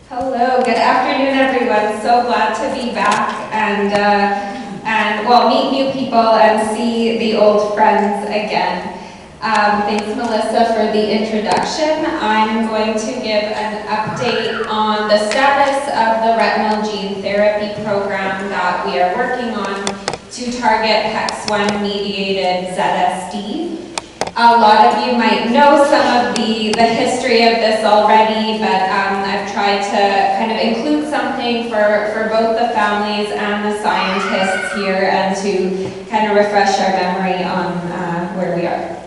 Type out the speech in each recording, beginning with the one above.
Hello, good afternoon, everyone. So glad to be back and well, meet new people and see the old friends again. Thanks, Melissa, for the introduction. I'm going to give an update on the status of the retinal gene therapy program that we are working on to target PEX1 mediated ZSD. A lot of you might know some of the history of this already, but I've tried to kind of include something for both the families and the scientists here and to kind of refresh our memory on where we are.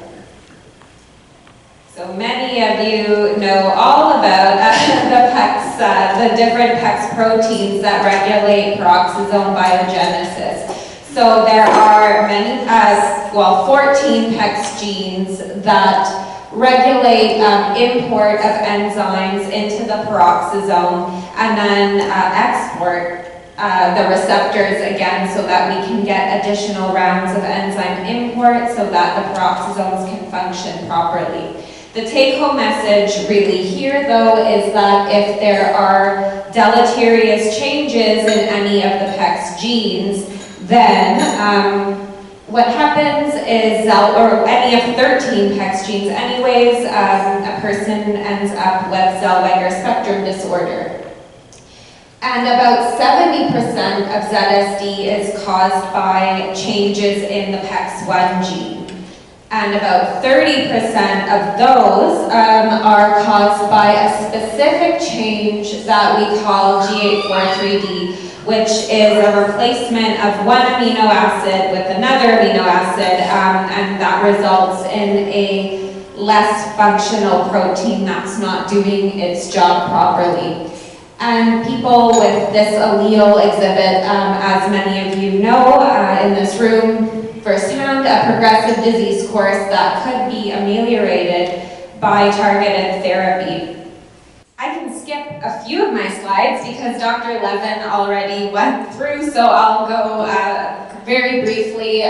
So many of you know all about the PEX, the different PEX proteins that regulate peroxisome biogenesis. So there are many, 14 PEX genes that regulate import of enzymes into the peroxisome and then export the receptors again so that we can get additional rounds of enzyme import so that the peroxisomes can function properly. The take-home message really here, though, is that if there are deleterious changes in any of the PEX genes, then what happens is, or any of 13 PEX genes anyways, a person ends up with Zellweger spectrum disorder. And about 70% of ZSD is caused by changes in the PEX1 gene. And about 30% of those are caused by a specific change that we call G843D, which is a replacement of one amino acid with another amino acid, and that results in a less functional protein that's not doing its job properly. And people with this allele exhibit, as many of you know in this room firsthand, a progressive disease course that could be ameliorated by targeted therapy. I can skip a few of my slides because Dr. Levin already went through, so I'll go very briefly.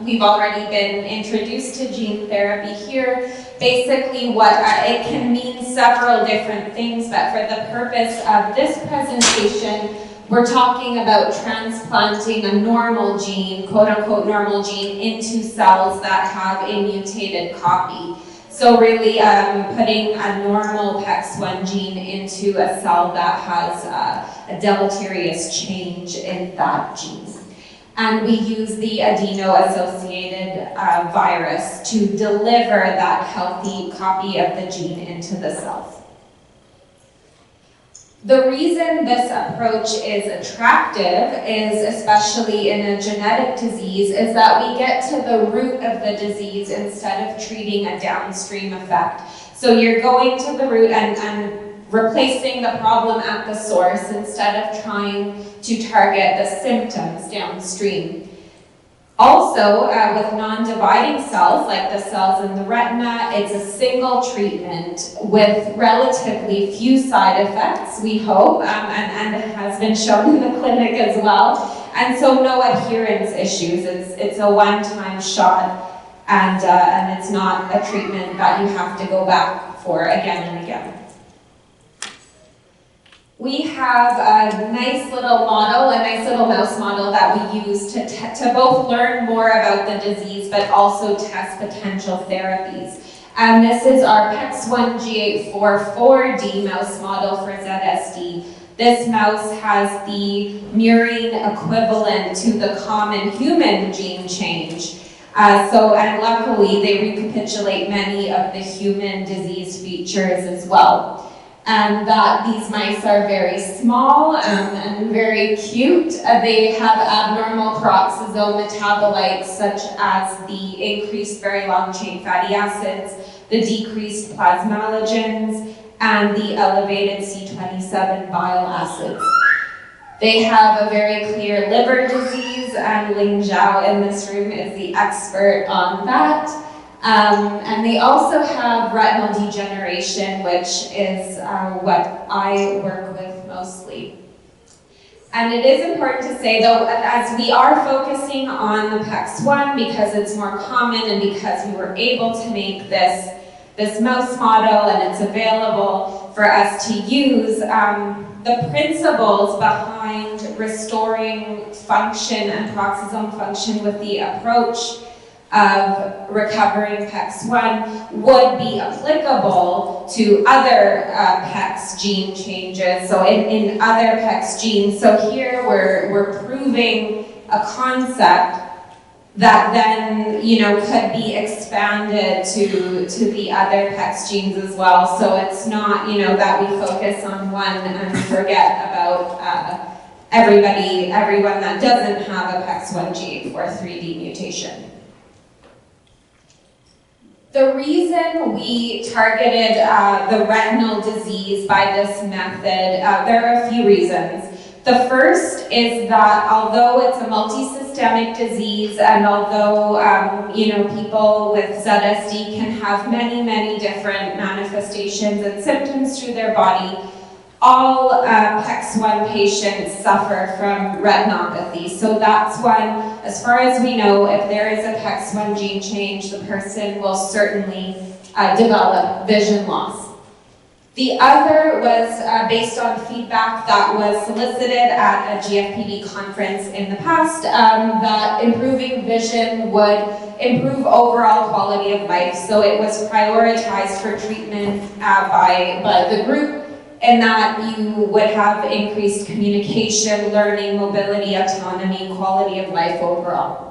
We've already been introduced to gene therapy here. Basically, what it can mean several different things, but for the purpose of this presentation, we're talking about transplanting a normal gene, quote-unquote normal gene, into cells that have a mutated copy. So really putting a normal PEX1 gene into a cell that has a deleterious change in that gene. And we use the adeno-associated virus to deliver that healthy copy of the gene into the cells. The reason this approach is attractive is, especially in a genetic disease, is that we get to the root of the disease instead of treating a downstream effect. So you're going to the root and replacing the problem at the source instead of trying to target the symptoms downstream. Also, with non-dividing cells, like the cells in the retina, it's a single treatment with relatively few side effects, we hope, and it has been shown in the clinic as well. And so no adherence issues. It's a one-time shot, and it's not a treatment that you have to go back for again and again. We have a nice little model, a nice little mouse model that we use to both learn more about the disease but also test potential therapies. And this is our PEX1 G844D mouse model for ZSD. This mouse has the murine equivalent to the common human gene change. And luckily they recapitulate many of the human disease features as well. And that these mice are very small and very cute. They have abnormal peroxisome metabolites such as the increased very long chain fatty acids, the decreased plasmalogens, and the elevated C27 bile acids. They have a very clear liver disease, and Ling Zhao in this room is the expert on that. And they also have retinal degeneration, which is what I work with mostly. And it is important to say, though, as we are focusing on the PEX1 because it's more common and because we were able to make this this mouse model, and it's available for us to use. The principles behind restoring function and peroxisome function with the approach of recovering PEX1 would be applicable to other PEX gene changes, so in other PEX genes. So here we're proving a concept that then, could be expanded to the other PEX genes as well. So it's not, that we focus on one and forget about everyone that doesn't have a PEX1 G843D mutation. The reason we targeted the retinal disease by this method, there are a few reasons. The first is that although it's a multisystemic disease, and although people with ZSD can have many different manifestations and symptoms through their body, all PEX1 patients suffer from retinopathy. So that's one, as far as we know, if there is a PEX1 gene change, the person will certainly develop vision loss. The other was based on feedback that was solicited at a GFPD conference in the past, that improving vision would improve overall quality of life. So it was prioritized for treatment by the group, and that you would have increased communication, learning, mobility, autonomy, quality of life overall.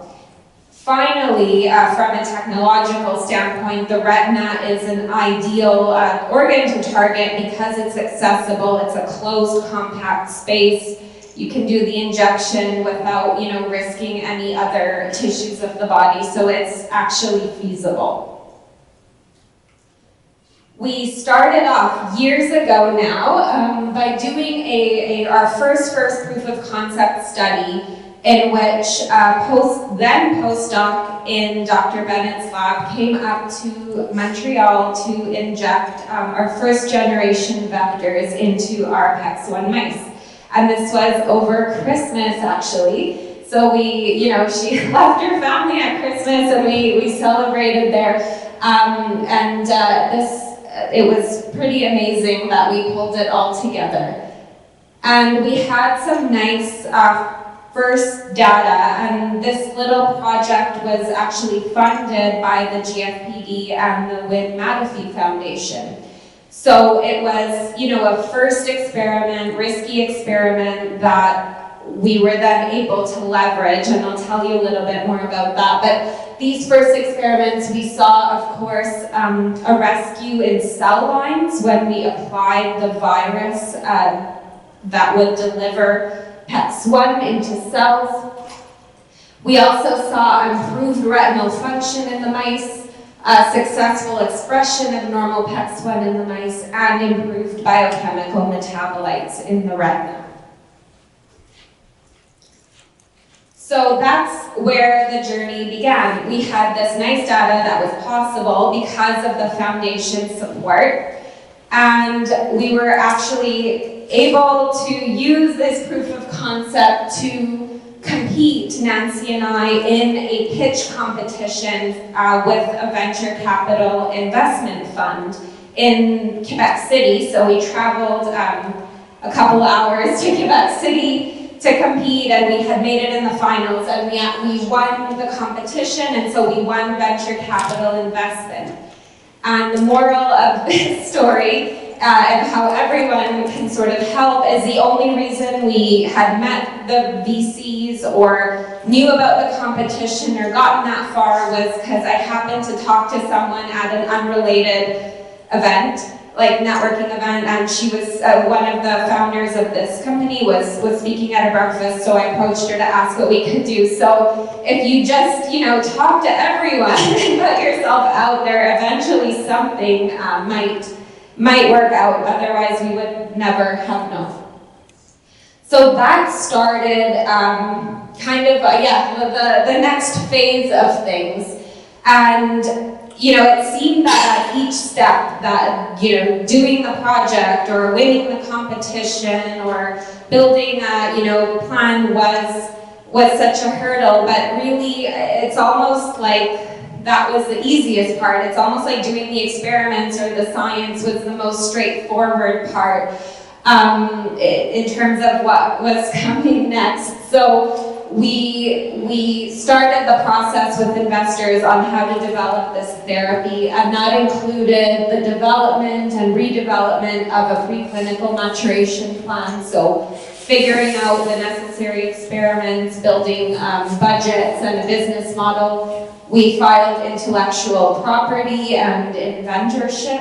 Finally, from a technological standpoint, the retina is an ideal organ to target because it's accessible, it's a closed, compact space. You can do the injection without, risking any other tissues of the body, so it's actually feasible. We started off years ago now by doing our first proof of concept study, in which postdoc in Dr. Bennett's lab came up to Montreal to inject our first generation vectors into our PEX1 mice. And this was over Christmas, actually. So she left her family at Christmas, and we celebrated there. It was pretty amazing that we pulled it all together. And we had some nice first data, and this little project was actually funded by the GFPD and the Wynne-Mahaffey Foundation. So it was, a first experiment, risky experiment that we were then able to leverage, and I'll tell you a little bit more about that. But these first experiments, we saw, of course, a rescue in cell lines when we applied the virus that would deliver PEX1 into cells. We also saw improved retinal function in the mice, successful expression of normal PEX1 in the mice, and improved biochemical metabolites in the retina. So that's where the journey began. We had this nice data that was possible because of the foundation support, and we were actually able to use this proof of concept to compete, Nancy and I, in a pitch competition with a venture capital investment fund in Quebec City. So we traveled a couple hours to Quebec City to compete, and we had made it in the finals, and we won the competition, and so we won venture capital investment. And the moral of this story, and how everyone can sort of help, is the only reason we had met the VCs or knew about the competition or gotten that far was because I happened to talk to someone at an unrelated event, like networking event, and she was one of the founders of this company was speaking at a breakfast, so I approached her to ask what we could do. So if you just, talk to everyone and put yourself out there, eventually something might work out, otherwise we would never have known. So that started the next phase of things. And it seemed that at each step that, doing the project or winning the competition or building a, plan was such a hurdle, but really it's almost like that was the easiest part. It's almost like doing the experiments or the science was the most straightforward part in terms of what was coming next. So we started the process with investors on how to develop this therapy, and that included the development and redevelopment of a preclinical maturation plan. So figuring out the necessary experiments, building budgets and a business model. We filed intellectual property and inventorship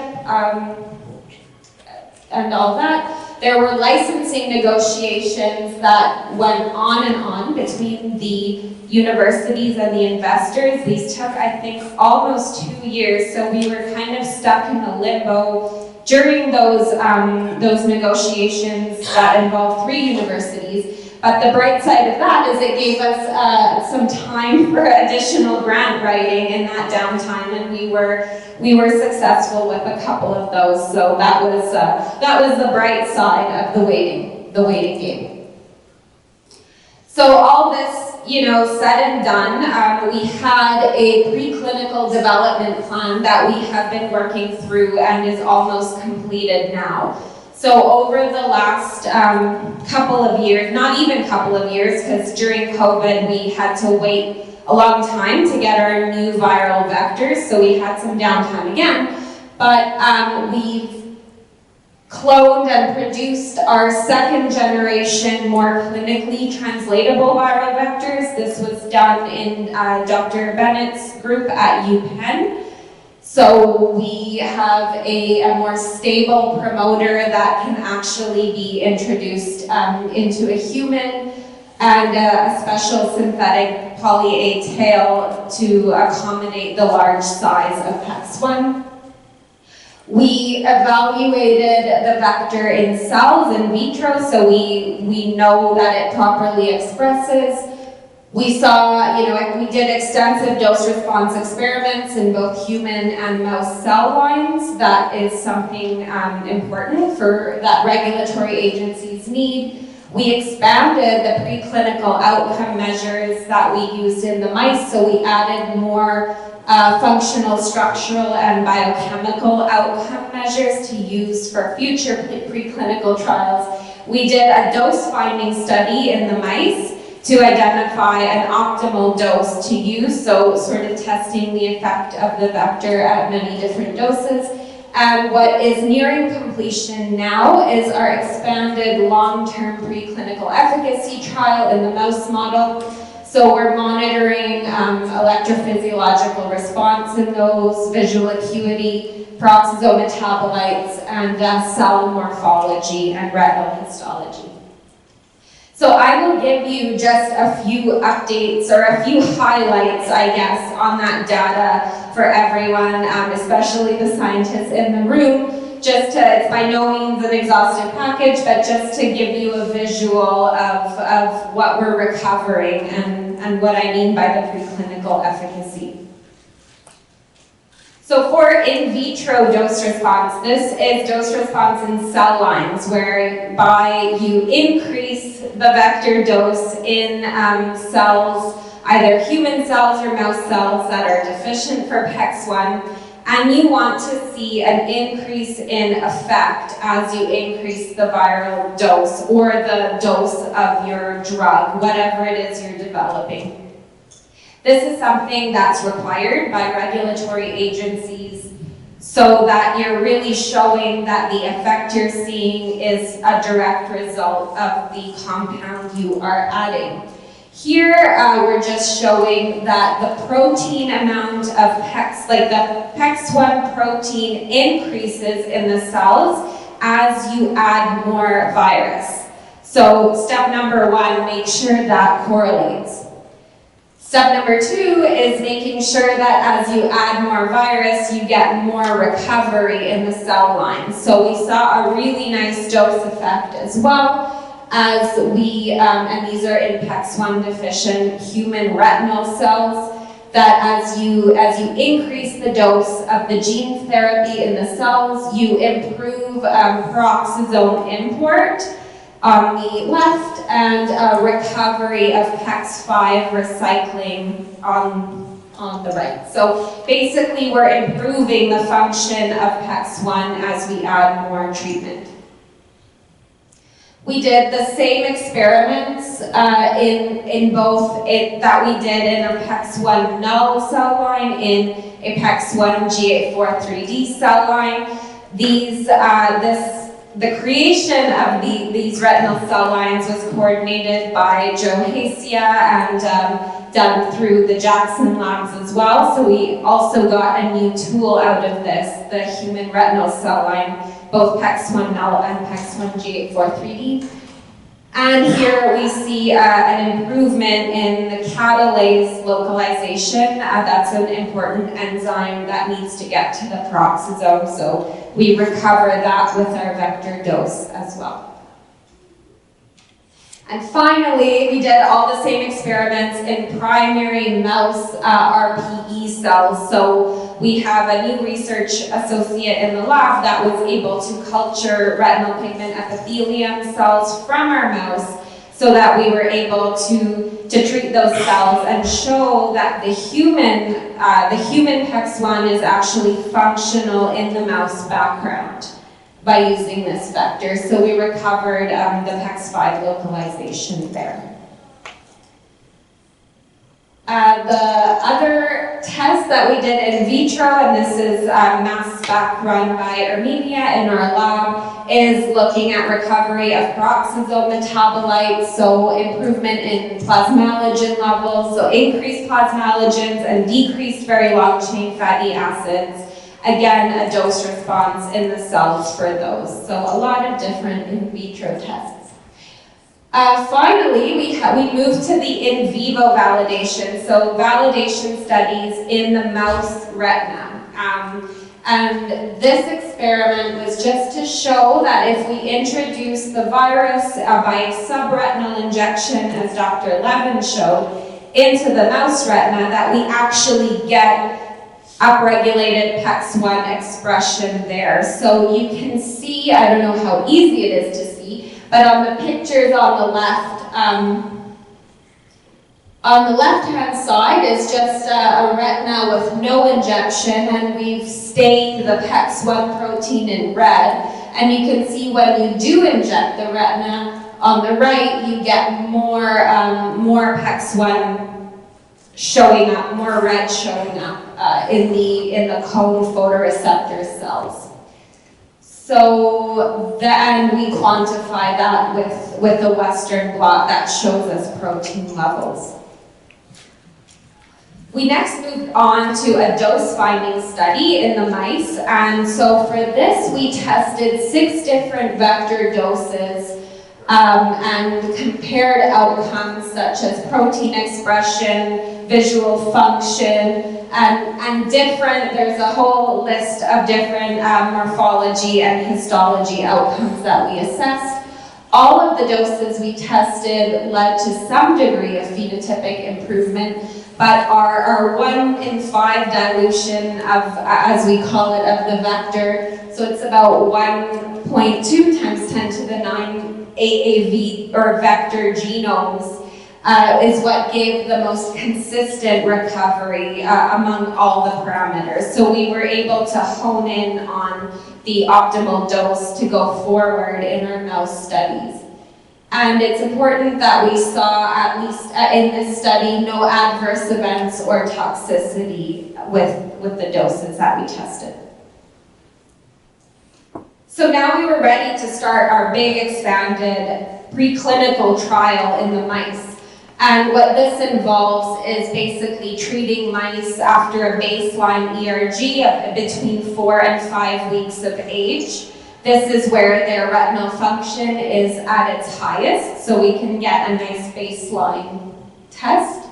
and all that. There were licensing negotiations that went on between the universities and the investors. These took, I think, almost 2 years, so we were kind of stuck in a limbo during those negotiations that involved 3 universities. But the bright side of that is it gave us some time for additional grant writing in that downtime, and we were successful with a couple of those. So that was the bright side of the waiting game. So all this, said and done, we had a preclinical development plan that we have been working through and is almost completed now. So over the last couple of years, not even couple of years, because during COVID we had to wait a long time to get our new viral vectors, so we had some downtime again. But we've cloned and produced our second generation, more clinically translatable viral vectors. This was done in Dr. Bennett's group at UPenn. So we have a more stable promoter that can actually be introduced into a human, and a special synthetic poly-A tail to accommodate the large size of PEX1. We evaluated the vector in cells in vitro, so we know that it properly expresses. We saw, we did extensive dose-response experiments in both human and mouse cell lines. That is something important that regulatory agencies need. We expanded the preclinical outcome measures that we used in the mice, so we added more functional, structural, and biochemical outcome measures to use for future preclinical trials. We did a dose-finding study in the mice to identify an optimal dose to use, so sort of testing the effect of the vector at many different doses. And what is nearing completion now is our expanded long-term preclinical efficacy trial in the mouse model. So we're monitoring electrophysiological response in those, visual acuity, peroxisome metabolites, and cell morphology and retinal histology. So I will give you just a few updates or a few highlights, I guess, on that data for everyone, especially the scientists in the room. It's by no means an exhaustive package, but just to give you a visual of what we're recovering and what I mean by the preclinical efficacy. So for in vitro dose response, this is dose response in cell lines, whereby you increase the vector dose in cells, either human cells or mouse cells that are deficient for PEX1, and you want to see an increase in effect as you increase the viral dose or the dose of your drug, whatever it is you're developing. This is something that's required by regulatory agencies so that you're really showing that the effect you're seeing is a direct result of the compound you are adding. Here, we're just showing that the protein amount of PEX, like the PEX1 protein increases in the cells as you add more virus. So step number 1, make sure that correlates. Step number 2 is making sure that as you add more virus, you get more recovery in the cell line. So we saw a really nice dose effect as well as and these are in PEX1 deficient human retinal cells, that as you increase the dose of the gene therapy in the cells, you improve peroxisome import on the left, and recovery of PEX5 recycling on on the right. So basically we're improving the function of PEX1 as we add more treatment. We did the same experiments in both that we did in a PEX1 null cell line, in a PEX1 G843D cell line. The creation of these retinal cell lines was coordinated by Joe Hacia and done through the Jackson labs as well. So we also got a new tool out of this, the human retinal cell line, both PEX1 null and PEX1 G843D. And here we see an improvement in the catalase localization. That's an important enzyme that needs to get to the peroxisome, so we recover that with our vector dose as well. And finally, we did all the same experiments in primary mouse RPE cells. So we have a new research associate in the lab that was able to culture retinal pigment epithelium cells from our mouse so that we were able to treat those cells and show that the human PEX1 is actually functional in the mouse background by using this vector. So we recovered the PEX5 localization there. The other test that we did in vitro, and this is mass spec run by Armenia in our lab, is looking at recovery of peroxisome metabolites, so improvement in plasmalogen levels, so increased plasmalogens and decreased very long chain fatty acids. Again, a dose response in the cells for those. So a lot of different in vitro tests. Finally, we moved to the in vivo validation. So validation studies in the mouse retina. And this experiment was just to show that if we introduce the virus by a subretinal injection, as Dr. Levin showed, into the mouse retina, that we actually get upregulated PEX1 expression there. So you can see, I don't know how easy it is to see, but on the pictures on the left-hand side is just a retina with no injection, and we've stained the PEX1 protein in red. And you can see when you do inject the retina, on the right, you get more PEX1 showing up, more red showing up in the cone photoreceptor cells. So then we quantify that with the Western blot that shows us protein levels. We next moved on to a dose-finding study in the mice, and so for this we tested 6 different vector doses and compared outcomes such as protein expression, visual function, and there's a whole list of different morphology and histology outcomes that we assessed. All of the doses we tested led to some degree of phenotypic improvement, but our 1 in 5 dilution of, as we call it, of the vector, so it's about 1.2 times 10 to the 9 AAV, or vector genomes, is what gave the most consistent recovery among all the parameters. So we were able to hone in on the optimal dose to go forward in our mouse studies. And it's important that we saw, at least in this study, no adverse events or toxicity with the doses that we tested. So now we were ready to start our big expanded preclinical trial in the mice. And what this involves is basically treating mice after a baseline ERG of between 4 and 5 weeks of age. This is where their retinal function is at its highest, so we can get a nice baseline test.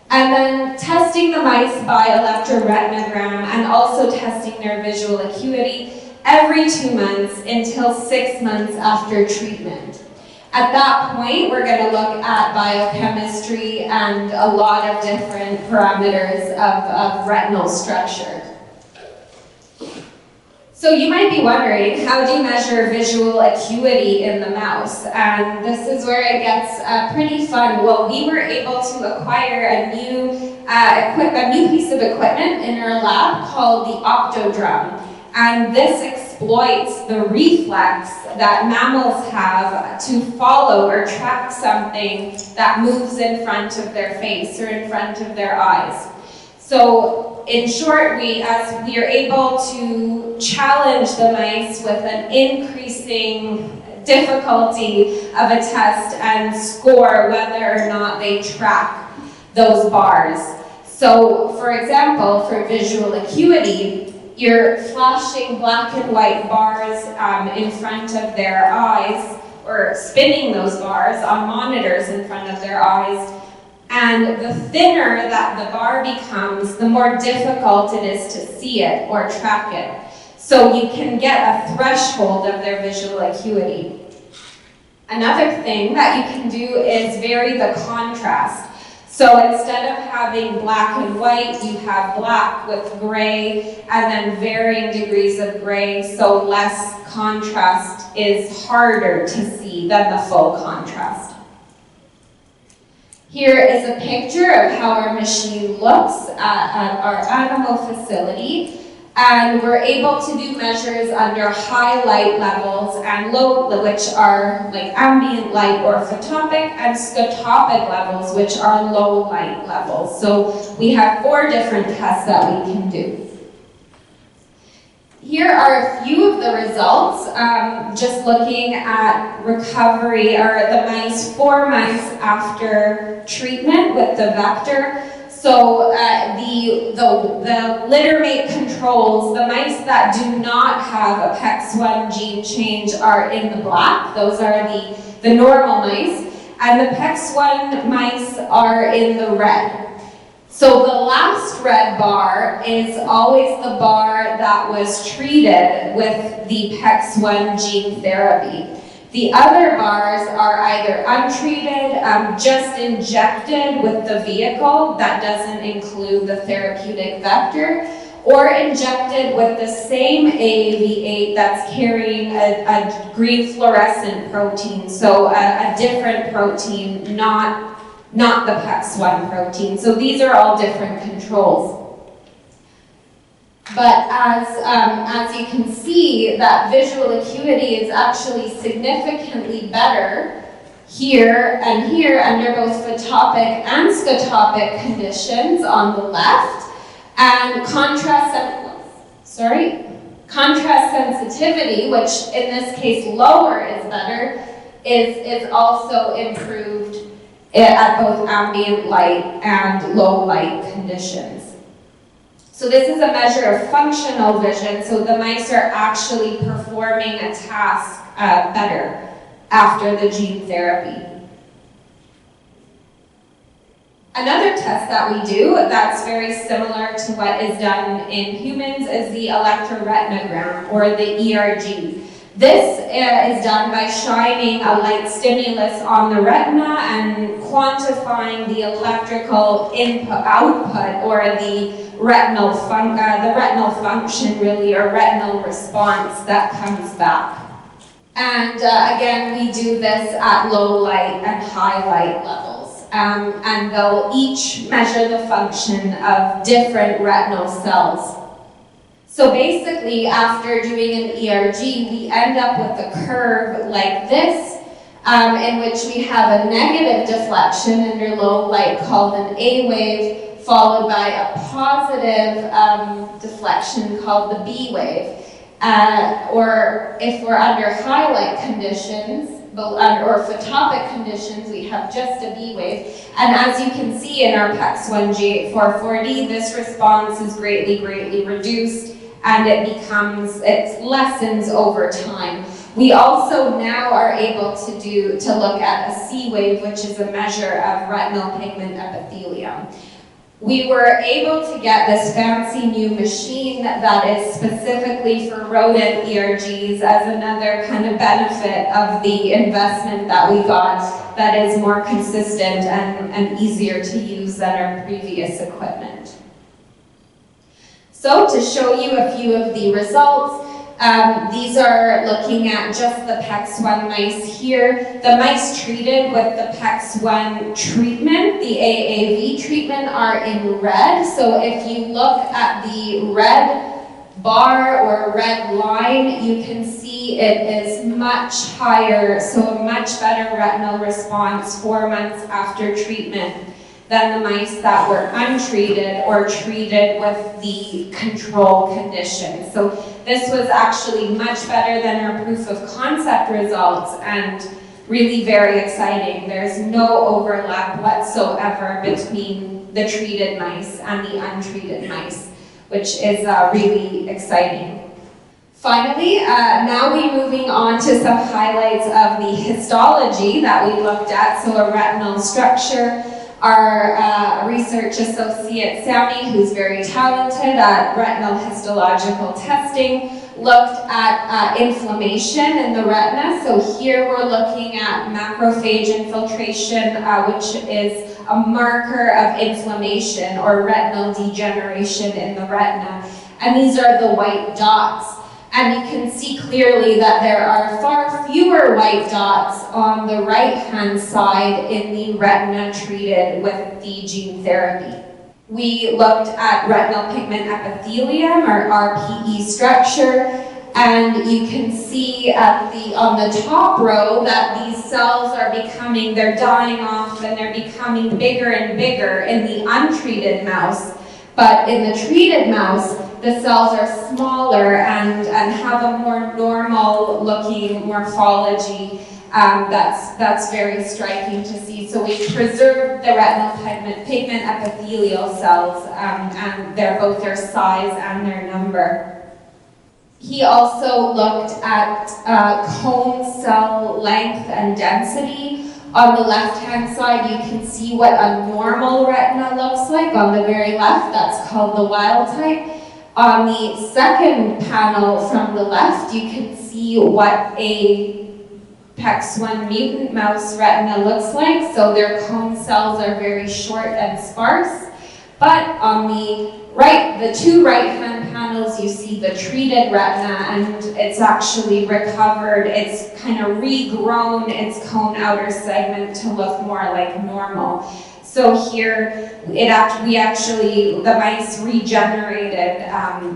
And then testing the mice by electroretinogram and also testing their visual acuity every 2 months until 6 months after treatment. At that point, we're going to look at biochemistry and a lot of different parameters of retinal structure. So you might be wondering, how do you measure visual acuity in the mouse? And this is where it gets pretty fun. Well, we were able to acquire a new a new piece of equipment in our lab called the octodrum. And this exploits the reflex that mammals have to follow or track something that moves in front of their face or in front of their eyes. So in short, we are able to challenge the mice with an increasing difficulty of a test and score whether or not they track those bars. So for example, for visual acuity, you're flashing black and white bars in front of their eyes, or spinning those bars on monitors in front of their eyes. And the thinner that the bar becomes, the more difficult it is to see it or track it. So you can get a threshold of their visual acuity. Another thing that you can do is vary the contrast. So instead of having black and white, you have black with gray, and then varying degrees of gray, so less contrast is harder to see than the full contrast. Here is a picture of how our machine looks at our animal facility. And we're able to do measures under high light levels and low, which are like ambient light or photopic, and scotopic levels, which are low light levels. So we have 4 different tests that we can do. Here are a few of the results, just looking at recovery, or the mice, 4 mice after treatment with the vector. So the littermate controls, the mice that do not have a PEX1 gene change, are in the black. Those are the normal mice. And the PEX1 mice are in the red. So the last red bar is always the bar that was treated with the PEX1 gene therapy. The other bars are either untreated, just injected with the vehicle, that doesn't include the therapeutic vector, or injected with the same AAV8 that's carrying a green fluorescent protein, so a different protein, not the PEX1 protein. So these are all different controls. But as you can see, that visual acuity is actually significantly better here and here under both photopic and scotopic conditions on the left. And contrast sensitivity, which in this case lower is better, is also improved at both ambient light and low light conditions. So this is a measure of functional vision, so the mice are actually performing a task better after the gene therapy. Another test that we do that's very similar to what is done in humans is the electroretinogram, or the ERG. This is done by shining a light stimulus on the retina and quantifying the electrical output, or the retinal function really, or retinal response that comes back. And again, we do this at low light and high light levels. And they'll each measure the function of different retinal cells. So basically, after doing an ERG, we end up with a curve like this, in which we have a negative deflection under low light called an A wave, followed by a positive deflection called the B wave. Or if we're under high light conditions, or photopic conditions, we have just a B wave. And as you can see in our PEX1 G844D, this response is greatly reduced, and it lessens over time. We also now are able to look at a C wave, which is a measure of retinal pigment epithelium. We were able to get this fancy new machine that is specifically for rodent ERGs as another kind of benefit of the investment that we got, that is more consistent and easier to use than our previous equipment. So to show you a few of the results, These are looking at just the PEX1 mice here. The mice treated with the PEX1 treatment, the AAV treatment, are in red. So if you look at the red bar or red line, you can see it is much higher, so a much better retinal response 4 months after treatment than the mice that were untreated or treated with the control condition. So this was actually much better than our proof of concept results and really very exciting. There's no overlap whatsoever between the treated mice and the untreated mice, which is really exciting. Finally, now we're moving on to some highlights of the histology that we looked at, so a retinal structure. Our research associate, Sammy, who's very talented at retinal histological testing, looked at inflammation in the retina. So here we're looking at macrophage infiltration, which is a marker of inflammation or retinal degeneration in the retina. And these are the white dots. And you can see clearly that there are far fewer white dots on the right-hand side in the retina treated with the gene therapy. We looked at retinal pigment epithelium, or RPE structure, and you can see on the top row that these cells are they're dying off and they're becoming bigger and bigger in the untreated mouse. But in the treated mouse, the cells are smaller and have a more normal looking morphology. That's very striking to see. So we preserved the retinal pigment epithelial cells and both their size and their number. He also looked at cone cell length and density. On the left-hand side, you can see what a normal retina looks like. On the very left, that's called the wild type. On the second panel from the left, you can see what a PEX1 mutant mouse retina looks like. So their cone cells are very short and sparse. But on the right, the two right-hand panels, you see the treated retina, and it's actually recovered. It's kind of regrown its cone outer segment to look more like normal. So here, the mice regenerated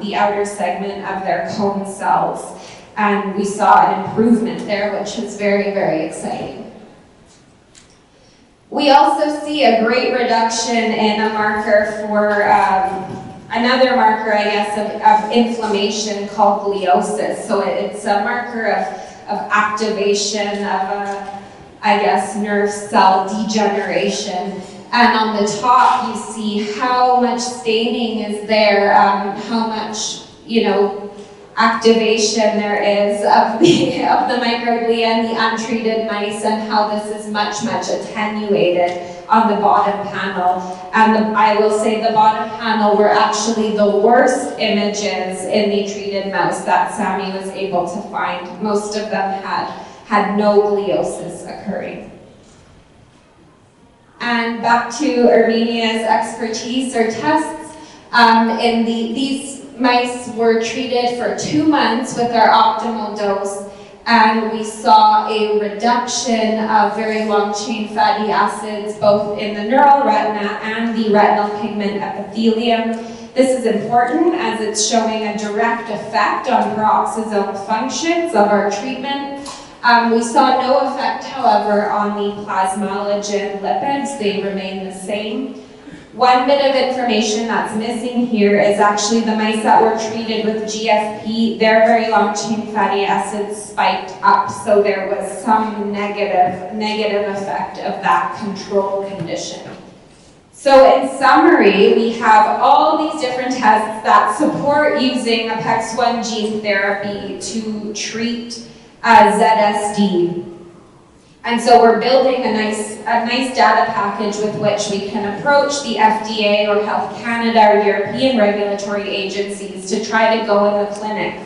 the outer segment of their cone cells, and we saw an improvement there, which is very, very exciting. We also see a great reduction in a marker for another marker, I guess, of inflammation called gliosis. So it's a marker of activation of nerve cell degeneration. And on the top, you see how much staining is there, how much, activation there is of the microglia in the untreated mice, and how this is much, much attenuated on the bottom panel. And I will say the bottom panel were actually the worst images in the treated mouse that Sammy was able to find. Most of them had no gliosis occurring. And back to Armenia's expertise or tests. These mice were treated for 2 months with our optimal dose, and we saw a reduction of very long-chain fatty acids both in the neural retina and the retinal pigment epithelium. This is important as it's showing a direct effect on peroxisome functions of our treatment. We saw no effect, however, on the plasmalogen lipids. They remain the same. One bit of information that's missing here is actually the mice that were treated with GFP, their very long-chain fatty acids spiked up, so there was some negative effect of that control condition. So in summary, we have all these different tests that support using a PEX1 gene therapy to treat ZSD. And so we're building a nice data package with which we can approach the FDA or Health Canada or European regulatory agencies to try to go in the clinic.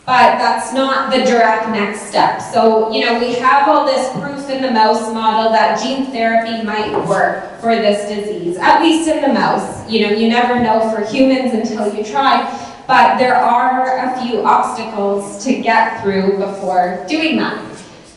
But that's not the direct next step. So, we have all this proof in the mouse model that gene therapy might work for this disease, at least in the mouse. You never know for humans until you try. but there are a few obstacles to get through before doing that.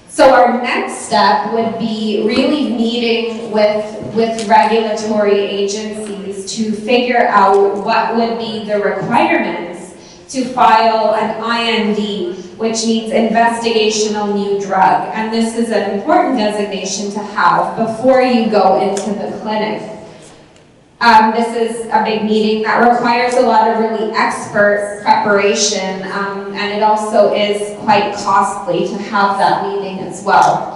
So our next step would be really meeting with regulatory agencies to figure out what would be the requirements to file an IND, which means investigational new drug. And this is an important designation to have before you go into the clinic. This is a big meeting that requires a lot of really expert preparation, and it also is quite costly to have that meeting as well.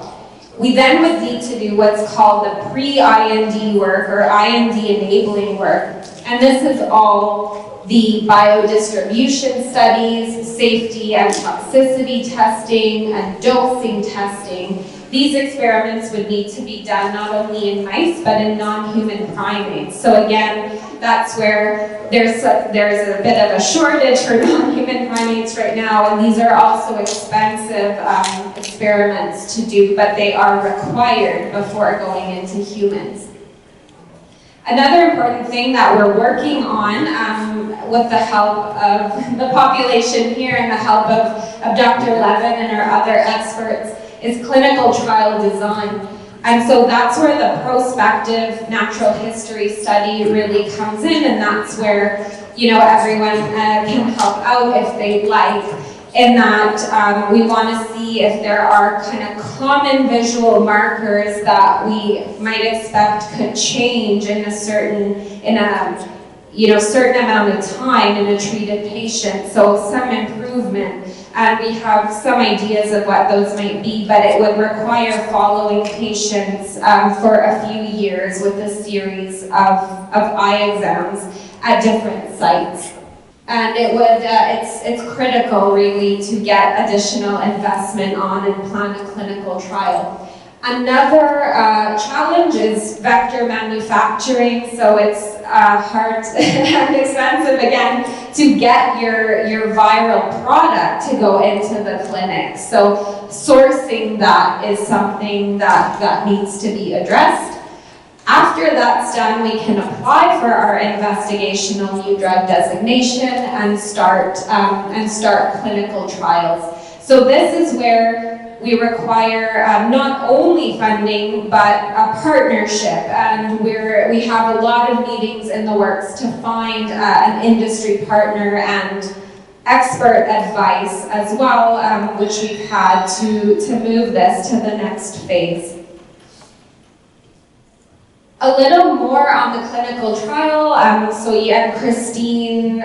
We then would need to do what's called the pre-IND work or IND enabling work, and this is all the biodistribution studies, safety and toxicity testing, and dosing testing. These experiments would need to be done not only in mice, but in non-human primates. So again, that's where there's a bit of a shortage for non-human primates right now, and these are also expensive experiments to do, but they are required before going into humans. Another important thing that we're working on with the help of the population here and the help of Dr. Levin and our other experts is clinical trial design. And so that's where the prospective natural history study really comes in, and that's where, you know, everyone can help out if they'd like. In that we want to see if there are kind of common visual markers that we might expect could change in a certain amount of time in a treated patient, so some improvement. And we have some ideas of what those might be, but it would require following patients for a few years with a series of eye exams at different sites. And it would, it's critical really to get additional investment on and plan a clinical trial. Another challenge is vector manufacturing, so it's hard and expensive again to get your viral product to go into the clinic. So sourcing that is something that needs to be addressed. After that's done, we can apply for our investigational new drug designation and start clinical trials. So this is where we require not only funding, but a partnership. And we have a lot of meetings in the works to find an industry partner and expert advice as well, which we've had to move this to the next phase. A little more on the clinical trial. So Christine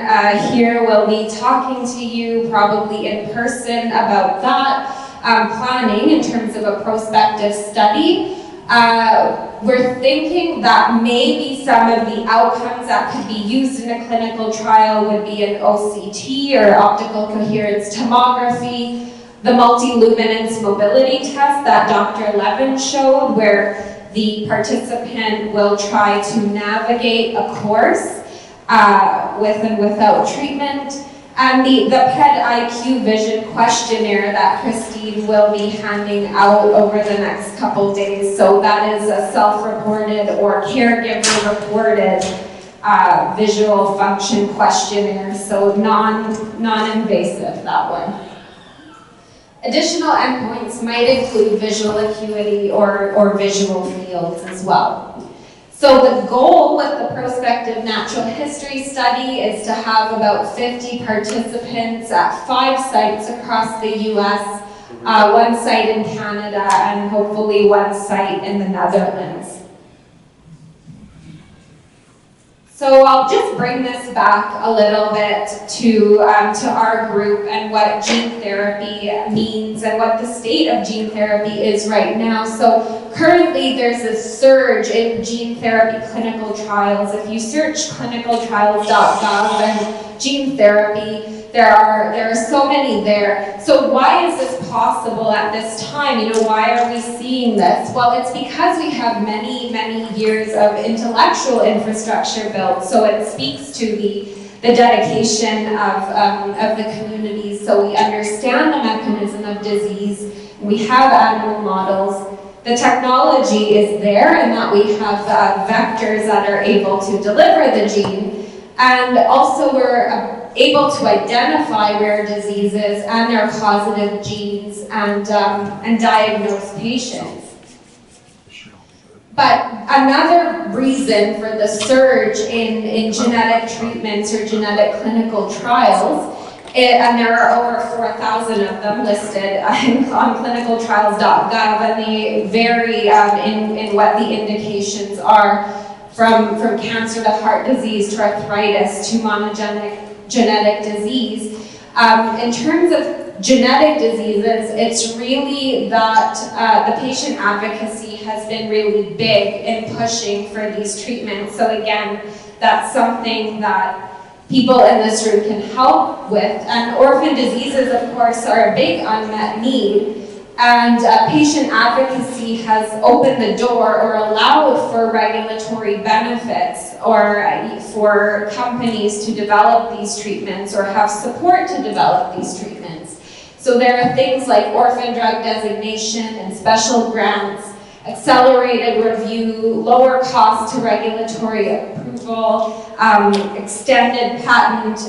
here will be talking to you probably in person about that. Planning in terms of a prospective study. We're thinking that maybe some of the outcomes that could be used in a clinical trial would be an OCT or optical coherence tomography, the multi-luminance mobility test that Dr. Levin showed, where the participant will try to navigate a course with and without treatment. And the PED-IQ vision questionnaire that Christine will be handing out over the next couple days. So that is a self-reported or caregiver-reported visual function questionnaire. So non-invasive, that one. Additional endpoints might include visual acuity or visual fields as well. So the goal with the prospective natural history study is to have about 50 participants at 5 sites across the US, 1 site in Canada, and hopefully 1 site in the Netherlands. So I'll just bring this back a little bit to our group and what gene therapy means and what the state of gene therapy is right now. So currently there's a surge in gene therapy clinical trials. If you search clinicaltrials.gov and gene therapy, there are so many there. So why is this possible at this time? You know, why are we seeing this? Well, it's because we have many, many years of intellectual infrastructure built. So it speaks to the dedication of the communities. So we understand the mechanism of disease. We have animal models. The technology is there in that we have vectors that are able to deliver the gene. And also we're able to identify rare diseases and their causative genes and diagnose patients. But another reason for the surge in genetic treatments or genetic clinical trials, and there are over 4,000 of them listed on clinicaltrials.gov, and they vary in what the indications are, from cancer to heart disease to arthritis to monogenic genetic disease. In terms of genetic diseases, it's really that the patient advocacy has been really big in pushing for these treatments. So again, that's something that people in this room can help with. And orphan diseases, of course, are a big unmet need. And patient advocacy has opened the door or allowed for regulatory benefits or for companies to develop these treatments or have support to develop these treatments. So there are things like orphan drug designation and special grants, accelerated review, lower cost to regulatory approval, extended patent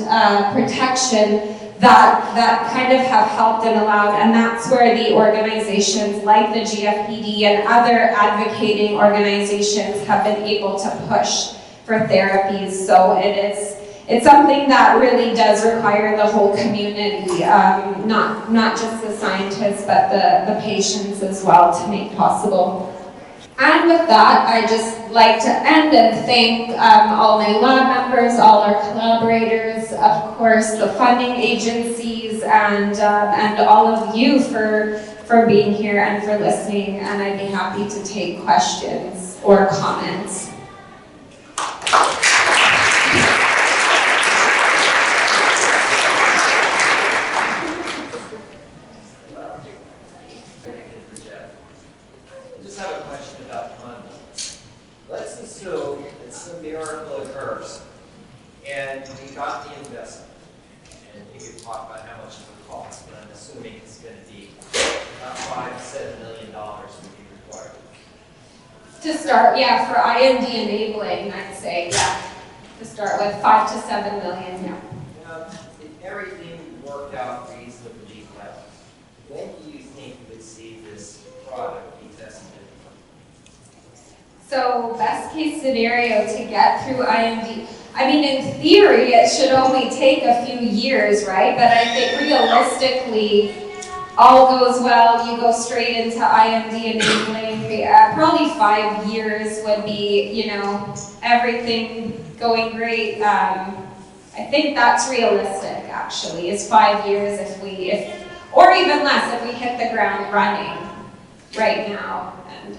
protection that kind of have helped and allowed, and that's where the organizations like the GFPD and other advocating organizations have been able to push for therapies. So it's something that really does require the whole community, not just the scientists, but the patients as well, to make possible. And with that, I just like to end and thank all my lab members, all our collaborators, of course, the funding agencies, and all of you for being here and for listening. And I'd be happy to take questions or comments. Miracle occurs, and we got the investment, and you could talk about how much it would cost, but I'm assuming it's going to be about $5 to $7 million would be required. To start, yeah, for IND enabling, I'd say, yeah, to start with 5 to 7 million, yeah. If everything worked out reasonably well, when do you think we would see this product be tested? So best case scenario to get through IND, I mean, in theory, it should only take a few years, right? But I think realistically, all goes well, you go straight into IND enabling. Probably 5 years would be, everything going great. I think that's realistic, actually, is 5 years or even less if we hit the ground running right now.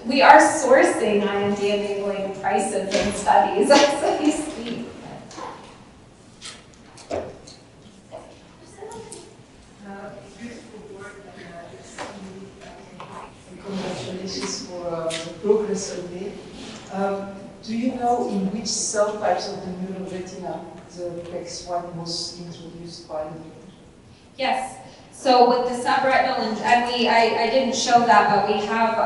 We are sourcing IND enabling prices and studies as we speak. Beautiful work, and congratulations for the progress of it. Do you know in which cell types of the neural retina the PEX1 was introduced by? Yes. So with the subretinal, and I didn't show that, but we have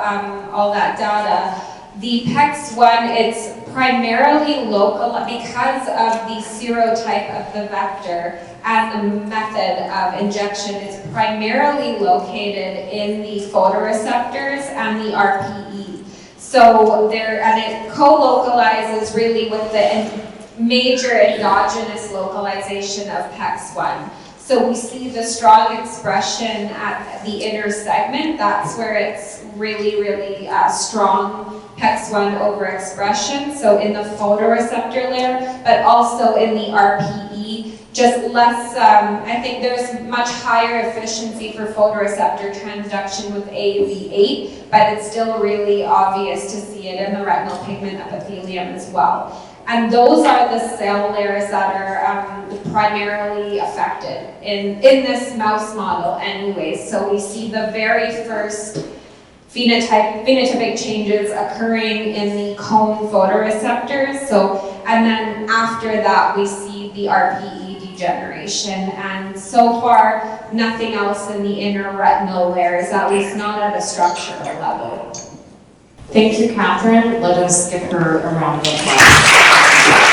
all that data. The PEX1, it's primarily local because of the serotype of the vector and the method of injection. It's primarily located in the photoreceptors and the RPE. So it co-localizes really with the major endogenous localization of PEX1. So we see the strong expression at the inner segment. That's where it's really, really strong PEX1 overexpression. So in the photoreceptor layer, but also in the RPE, just less, I think there's much higher efficiency for photoreceptor transduction with AAV8, but it's still really obvious to see it in the retinal pigment epithelium as well. And those are the cell layers that are primarily affected in this mouse model anyways. So we see the very first phenotypic changes occurring in the cone photoreceptors. And then after that we see the RPE degeneration. And so far, nothing else in the inner retinal layers, at least not at a structural level. Thank you, Catherine. Let us give her a round of applause.